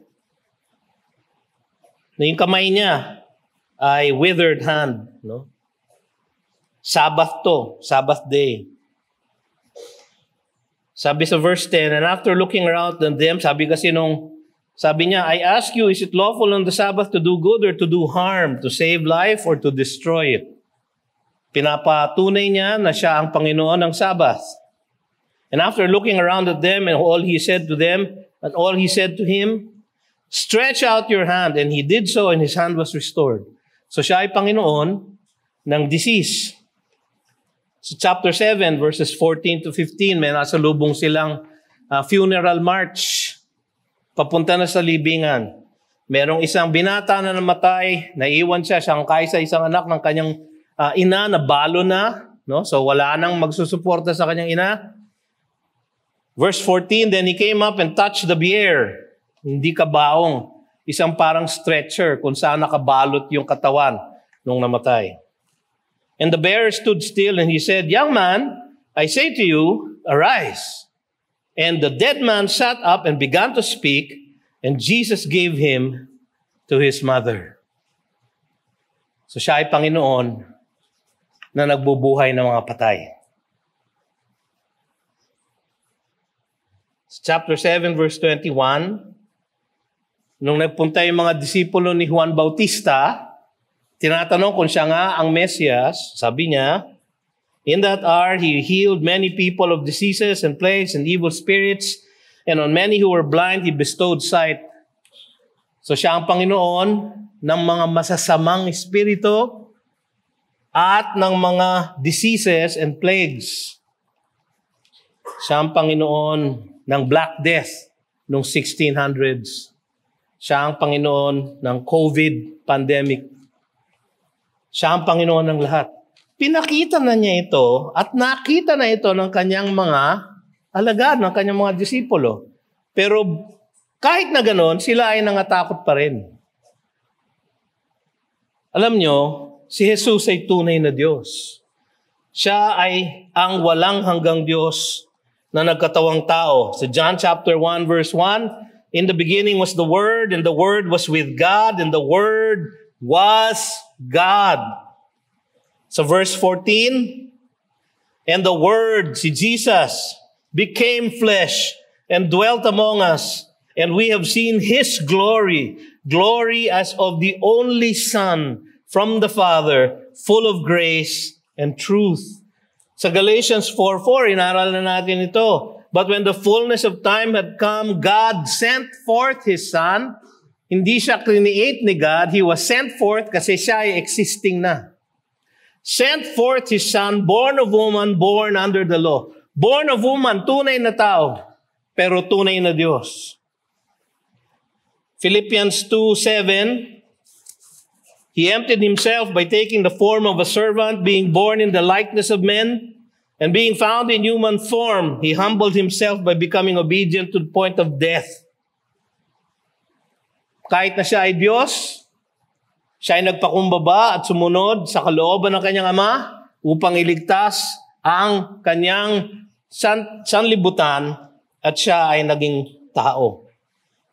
[SPEAKER 2] na yung kamay niya ay withered hand. No? Sabbath day. Sabi sa verse 10, and after looking around at them, sabi niya, I ask you, is it lawful on the Sabbath to do good or to do harm, to save life or to destroy it? Pinapatunay niya na siya ang Panginoon ng Sabbath. And after looking around at them and all he said to them, and all he said to him, stretch out your hand. And he did so and his hand was restored. So siya ay Panginoon ng disease. So chapter 7, verses 14 to 15, may nasa lubong silang funeral march. Papunta na sa libingan. Merong isang binata na namatay, naiwan siyang kaysa isang anak ng kanyang ina na balo na. No? So wala nang magsusuporta sa kanyang ina. Verse 14, then he came up and touched the bier. Hindi kabaong. Isang parang stretcher kung saan nakabalot yung katawan nung namatay. And the bearer stood still and he said, young man, I say to you, arise. And the dead man sat up and began to speak, and Jesus gave him to his mother. So siya ay Panginoon na nagbubuhay ng mga patay. Chapter 7, verse 21, nung nagpunta yung mga disipulo ni Juan Bautista, tinatanong kung siya nga ang Mesias, sabi niya, in that hour, he healed many people of diseases and plagues and evil spirits, and on many who were blind, he bestowed sight. So siya ang Panginoon ng mga masasamang espiritu at ng mga diseases and plagues. Siya ang Panginoon ng Black Death noong 1600s. Siya ang Panginoon ng COVID pandemic. Siya ang Panginoon ng lahat. Pinakita na niya ito at nakita na ito ng kanyang mga alagad, ng kanyang mga disipulo. Pero kahit na ganoon, sila ay nangatakot pa rin. Alam nyo, si Jesus ay tunay na Diyos. Siya ay ang walang hanggang Diyos na nagkatawang tao. Sa John chapter 1 verse 1, in the beginning was the Word, and the Word was with God, and the Word was God. So verse 14, and the Word, si Jesus, became flesh and dwelt among us, and we have seen His glory, glory as of the only Son from the Father, full of grace and truth. Sa Galatians 4:4, inaral na natin ito. But when the fullness of time had come, God sent forth His Son. Hindi siya create ni God. He was sent forth kasi siya ay existing na. Sent forth His Son, born of woman, born under the law. Born of woman, tunay na tao, pero tunay na Diyos. Philippians 2:7, He emptied Himself by taking the form of a servant, being born in the likeness of men, and being found in human form, He humbled Himself by becoming obedient to the point of death. Kahit na siya ay Diyos, siya ay nagpakumbaba at sumunod sa kalooban ng kanyang Ama upang iligtas ang kanyang sanlibutan at siya ay naging tao.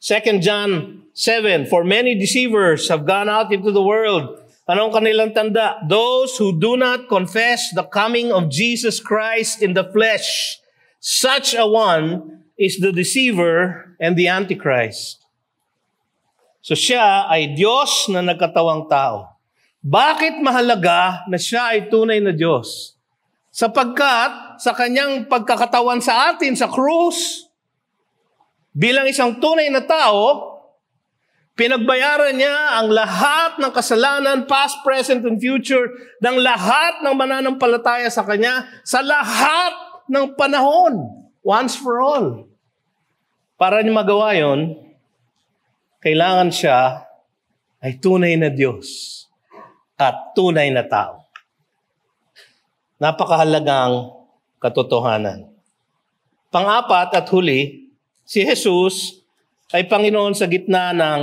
[SPEAKER 2] 2 John 7, for many deceivers have gone out into the world, Anong kanilang tanda? Those who do not confess the coming of Jesus Christ in the flesh, such a one is the deceiver and the antichrist. So siya ay Diyos na nagkatawang tao. Bakit mahalaga na siya ay tunay na Diyos? Sapagkat sa kanyang pagkakatawan sa atin sa krus, bilang isang tunay na tao, pinagbayaran niya ang lahat ng kasalanan, past, present, and future, ng lahat ng mananampalataya sa Kanya, sa lahat ng panahon, once for all. Para niya magawa yon, kailangan siya ay tunay na Diyos at tunay na tao. Napakahalagang katotohanan. Pang-apat at huli, si Jesus ay Panginoon sa gitna ng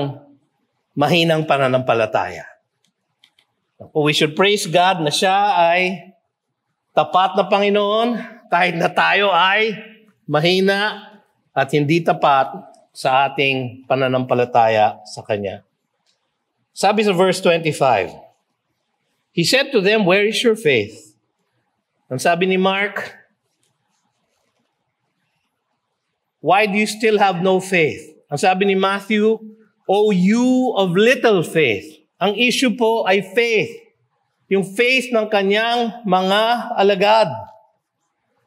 [SPEAKER 2] mahinang pananampalataya. We should praise God na siya ay tapat na Panginoon kahit na tayo ay mahina at hindi tapat sa ating pananampalataya sa Kanya. Sabi sa verse 25, He said to them, "Where is your faith?" Ang sabi ni Mark, "Why do you still have no faith?" Ang sabi ni Matthew, "O you of little faith." Ang issue po ay faith. Yung faith ng kanyang mga alagad.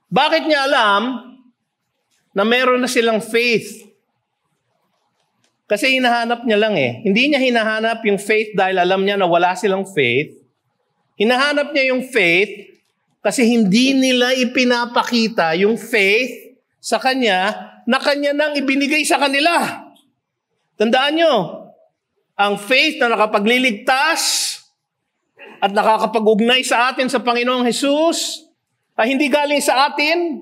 [SPEAKER 2] Bakit niya alam na meron na silang faith? Kasi hinahanap niya lang eh. Hindi niya hinahanap yung faith dahil alam niya na wala silang faith. Hinahanap niya yung faith kasi hindi nila ipinapakita yung faith sa kanya na kanya nang ibinigay sa kanila. Tandaan nyo, ang faith na nakapagliligtas at nakakapag-ugnay sa atin sa Panginoong Hesus ay hindi galing sa atin,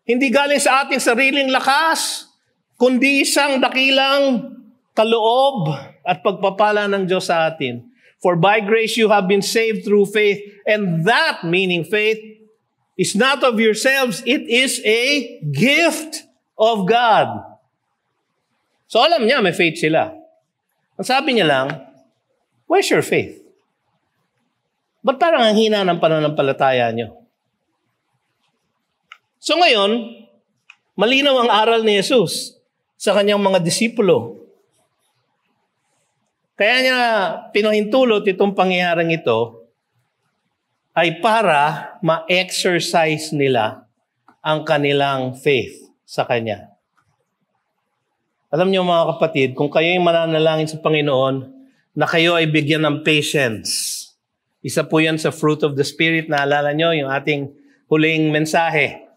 [SPEAKER 2] hindi galing sa ating sariling lakas, kundi isang dakilang kaloob at pagpapala ng Diyos sa atin. For by grace you have been saved through faith, and that, meaning faith, is not of yourselves, it is a gift of God. So alam niya, may faith sila. Ang sabi niya lang, where's your faith? Ba't parang ang hina ng pananampalataya niyo? So ngayon, malinaw ang aral ni Jesus sa kanyang mga disipulo. Kaya niya pinahintulot itong pangyayaring ito ay para ma-exercise nila ang kanilang faith sa Kanya. Alam niyo mga kapatid, kung kayo ay mananalangin sa Panginoon, na kayo ay bigyan ng patience. Isa po yan sa fruit of the Spirit. Naalala niyo yung ating huling mensahe.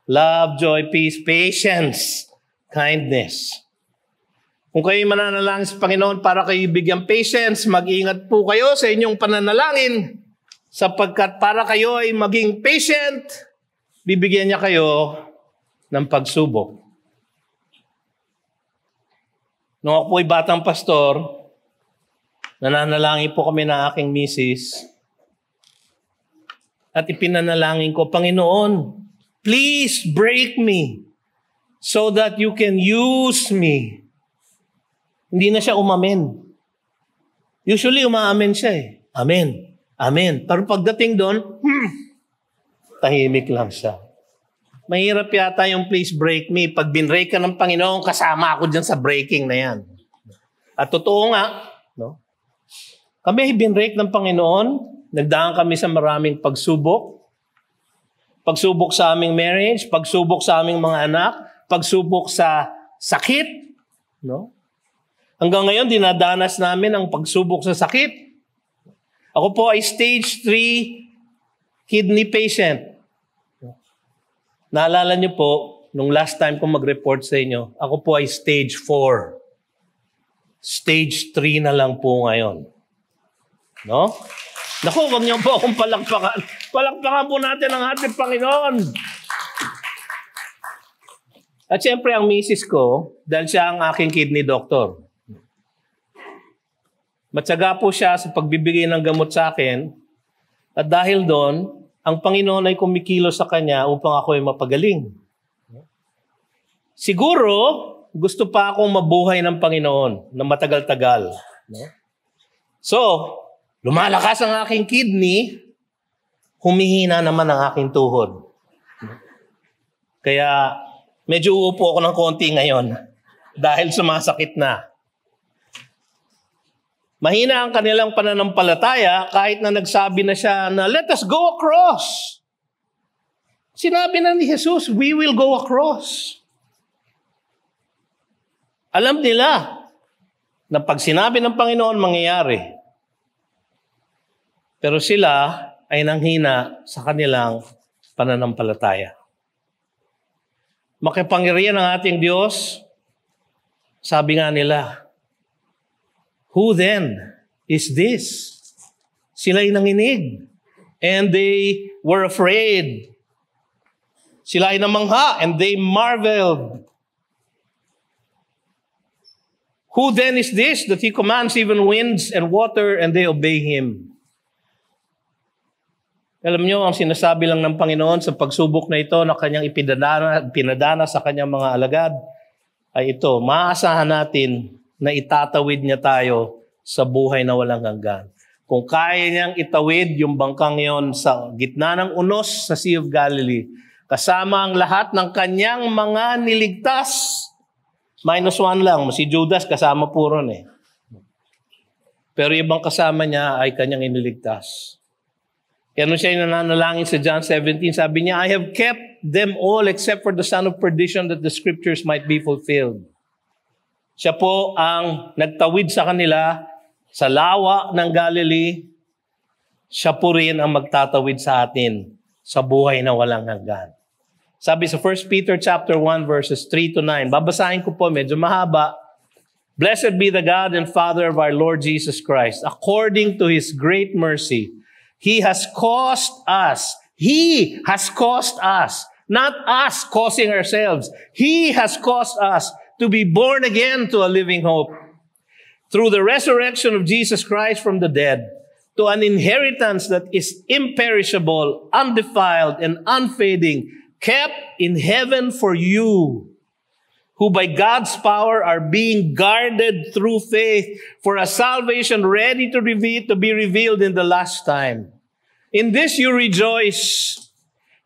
[SPEAKER 2] Love, joy, peace, patience, kindness. Kung kayo ay mananalangin sa Panginoon para kayo bigyan patience, mag-ingat po kayo sa inyong pananalangin. Sapagkat para kayo ay maging patient, bibigyan niya kayo ng pagsubok. Nung ako po'y batang pastor, nananalangin po kami ng aking misis. At ipinanalangin ko, Panginoon, please break me so that you can use me. Hindi na siya umamen. Usually umaamen siya eh. Amen. Amen. Pero pagdating doon, tahimik lang siya. Mahirap yata yung please break me. Pag binrake ka ng Panginoon, kasama ako dyan sa breaking na yan. At totoo nga, no? Kami ay binrake ng Panginoon. Nagdaan kami sa maraming pagsubok. Pagsubok sa aming marriage, pagsubok sa aming mga anak, pagsubok sa sakit. No? Hanggang ngayon, dinadanas namin ang pagsubok sa sakit. Ako po ay stage 3 kidney patient. Naalala niyo po, nung last time ko mag-report sa inyo, ako po ay stage 4. Stage 3 na lang po ngayon. No? Naku, huwag niyo po akong palakpakan. Palakpakan po natin ang ating Panginoon. At siyempre, ang misis ko, dahil siya ang aking kidney doctor. Matyaga po siya sa pagbibigay ng gamot sa akin. At dahil doon, ang Panginoon ay kumikilos sa kanya upang ako ay mapagaling. Siguro, gusto pa akong mabuhay ng Panginoon na matagal-tagal. No? So, Lumalakas ang aking kidney, humihina naman ang aking tuhod. Kaya medyo uupo ako ng konti ngayon dahil sumasakit na. Mahina ang kanilang pananampalataya kahit na nagsabi na siya na, let us go across. Sinabi na ni Jesus, we will go across. Alam nila na pag sinabi ng Panginoon, mangyayari. Pero sila ay nanghina sa kanilang pananampalataya. Makipangyarihan ang ating Diyos, sabi nga nila, who then is this? Sila'y nanginig, and they were afraid. Sila ay namangha, and they marveled. Who then is this that He commands even winds and water, and they obey Him? Alam nyo, ang sinasabi lang ng Panginoon sa pagsubok na ito na Kanyang pinadana sa Kanyang mga alagad, ay ito, maaasahan natin na itatawid niya tayo sa buhay na walang hanggan. Kung kaya niyang itawid yung bangkang yon sa gitna ng unos sa Sea of Galilee, kasama ang lahat ng Kanyang mga niligtas, -1 lang, si Judas kasama po ron eh. Pero ibang kasama niya ay Kanyang iniligtas. Kaya nung siya nananalangin sa John 17, sabi niya, I have kept them all except for the son of perdition that the scriptures might be fulfilled. Siya po ang nagtawid sa kanila sa lawa ng Galilee. Siya po rin ang magtatawid sa atin sa buhay na walang hanggan. Sabi sa 1 Peter chapter 1 verses 3 to 9. Babasahin ko po, medyo mahaba. Blessed be the God and Father of our Lord Jesus Christ. According to His great mercy, He has caused us, not us causing ourselves. He has caused us to be born again to a living hope through the resurrection of Jesus Christ from the dead, to an inheritance that is imperishable, undefiled, and unfading, kept in heaven for you, who by God's power are being guarded through faith for a salvation ready to be revealed in the last time. In this you rejoice,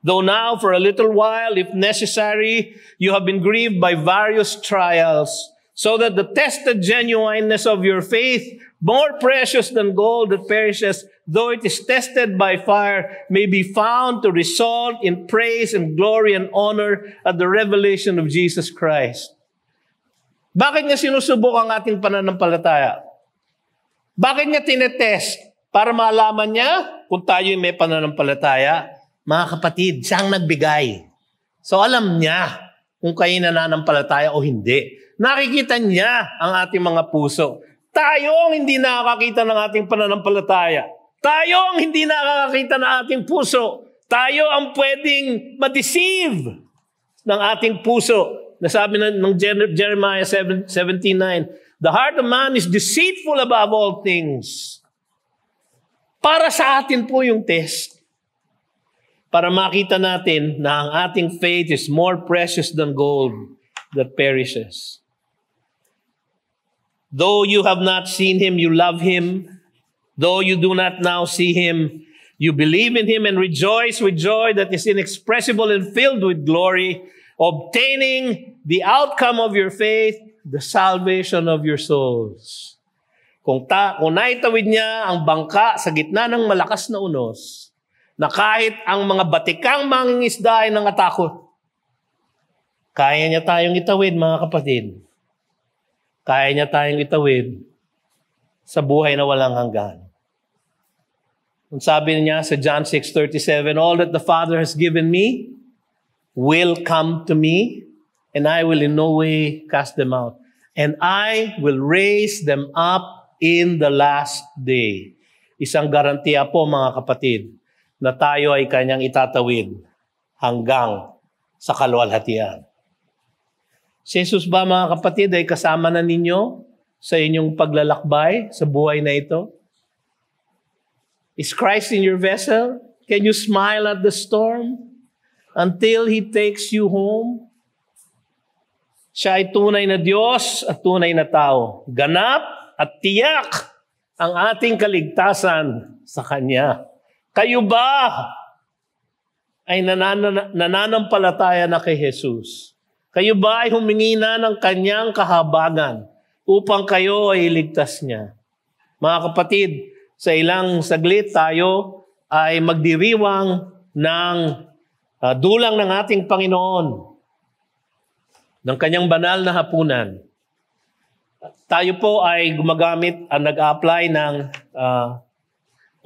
[SPEAKER 2] though now for a little while, if necessary, you have been grieved by various trials, so that the tested genuineness of your faith, more precious than gold that perishes, though it is tested by fire, may be found to result in praise and glory and honor at the revelation of Jesus Christ. Bakit niya sinusubok ang ating pananampalataya? Bakit niya tinetest? Para malaman niya kung tayo may pananampalataya. Mga kapatid, siyang nagbigay. So alam niya kung kayo nananampalataya o hindi. Nakikita niya ang ating mga puso. Tayo ang hindi nakakakita ng ating pananampalataya. Tayo ang hindi nakakakita ng ating puso. Tayo ang pwedeng ma-deceive ng ating puso. Nasabi ng Jeremiah 17:9, the heart of man is deceitful above all things. Para sa atin po yung test. Para makita natin na ang ating faith is more precious than gold that perishes. Though you have not seen Him, you love Him. Though you do not now see Him, you believe in Him and rejoice with joy that is inexpressible and filled with glory, obtaining the outcome of your faith, the salvation of your souls. Kung naitawid niya ang bangka sa gitna ng malakas na unos, na kahit ang mga batikang mangingisda ay nangatakot, kaya niya tayong itawid, mga kapatid. Kaya niya tayong itawid sa buhay na walang hanggan. Ang sabi niya sa John 6:37, all that the Father has given me will come to me, and I will in no way cast them out. And I will raise them up in the last day. Isang garantiya po, mga kapatid, na tayo ay kanyang itatawid hanggang sa kaluwalhatian. Si Jesus ba, mga kapatid, ay kasama na ninyo sa inyong paglalakbay sa buhay na ito? Is Christ in your vessel? Can you smile at the storm until He takes you home? Siya ay tunay na Diyos at tunay na tao. Ganap at tiyak ang ating kaligtasan sa Kanya. Kayo ba ay nananampalataya na kay Jesus? Kayo ba ay humingi na ng Kanyang kahabagan upang kayo ay iligtas niya? Mga kapatid, sa ilang saglit tayo ay magdiriwang ng dulang ng ating Panginoon, ng Kanyang banal na hapunan. Tayo po ay gumagamit, nag-a-apply ng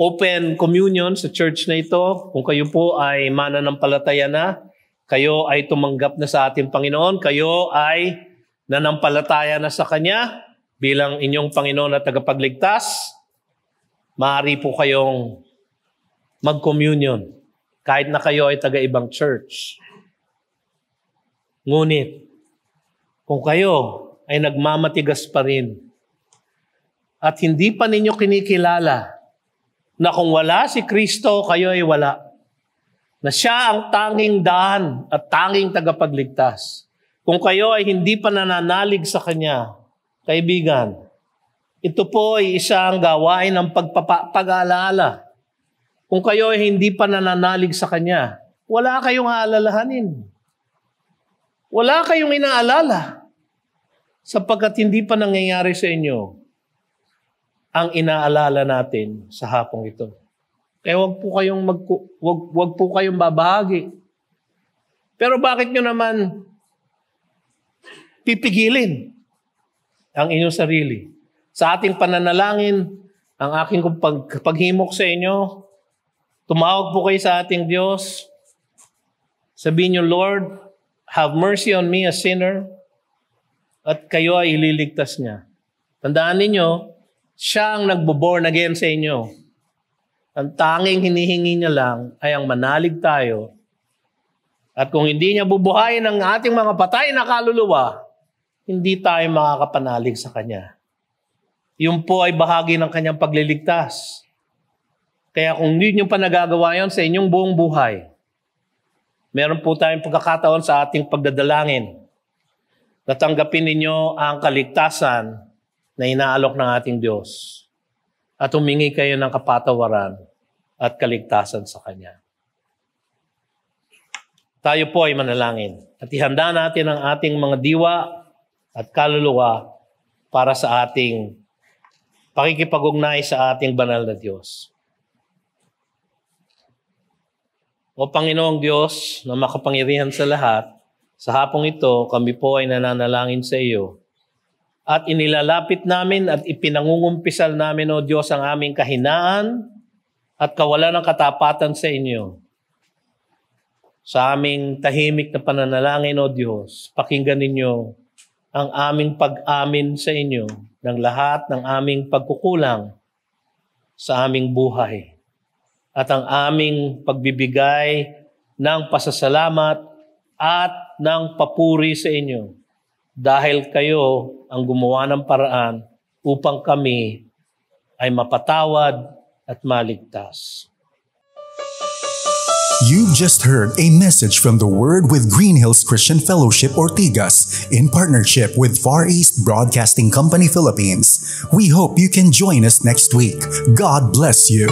[SPEAKER 2] open communion sa church na ito. Kung kayo po ay mananampalataya na, kayo ay tumanggap na sa ating Panginoon, kayo ay nanampalataya na sa Kanya bilang inyong Panginoon at tagapagligtas, maaari po kayong mag-communion kahit na kayo ay taga-ibang church. Ngunit, kung kayo ay nagmamatigas pa rin at hindi pa ninyo kinikilala na kung wala si Kristo, kayo ay wala, na siya ang tanging daan at tanging tagapagligtas. Kung kayo ay hindi pa nananalig sa Kanya, kaibigan, ito po ay isang gawain ng pag-aalala. Kung kayo ay hindi pa nananalig sa Kanya, wala kayong aalalahanin. Wala kayong inaalala sapagkat hindi pa nangyayari sa inyo ang inaalala natin sa hapong ito. Kaya wag po kayong babahagi. Pero bakit nyo naman pipigilin ang inyong sarili? Sa ating pananalangin, ang aking paghimok sa inyo, tumawag po kayo sa ating Diyos. Sabihin niyo, Lord, have mercy on me, a sinner, at kayo ay ililigtas niya. Tandaan ninyo, siya ang nagbo-born again sa inyo. Ang tanging hinihingi niya lang ay ang manalig tayo. At kung hindi niya bubuhayin ang ating mga patay na kaluluwa, hindi tayo makakapanalig sa Kanya. Yun po ay bahagi ng Kanyang pagliligtas. Kaya kung hindi nyo pa nagagawa yun sa inyong buong buhay, meron po tayong pagkakataon sa ating pagdadalangin. Natanggapin ninyo ang kaligtasan na inaalok ng ating Diyos. At humingi kayo ng kapatawaran at kaligtasan sa Kanya. Tayo po ay manalangin. At ihanda natin ang ating mga diwa at kaluluwa para sa ating pakikipag-ugnay sa ating banal na Diyos. O Panginoong Diyos na makapangyarihan sa lahat, sa hapong ito, kami po ay nananalangin sa iyo. At inilalapit namin at ipinangungumpisal namin, O Diyos, ang aming kahinaan at kawalan ng katapatan sa inyo. Sa aming tahimik na pananalangin, O Diyos, pakinggan ninyo ang aming pag-amin sa inyo ng lahat ng aming pagkukulang sa aming buhay at ang aming pagbibigay ng pasasalamat at ng papuri sa inyo dahil kayo ang gumawa ng paraan upang kami ay mapatawad at maligtas.
[SPEAKER 1] You've just heard a message from the Word with Green Hills Christian Fellowship Ortigas in partnership with Far East Broadcasting Company Philippines. We hope you can join us next week. God bless you.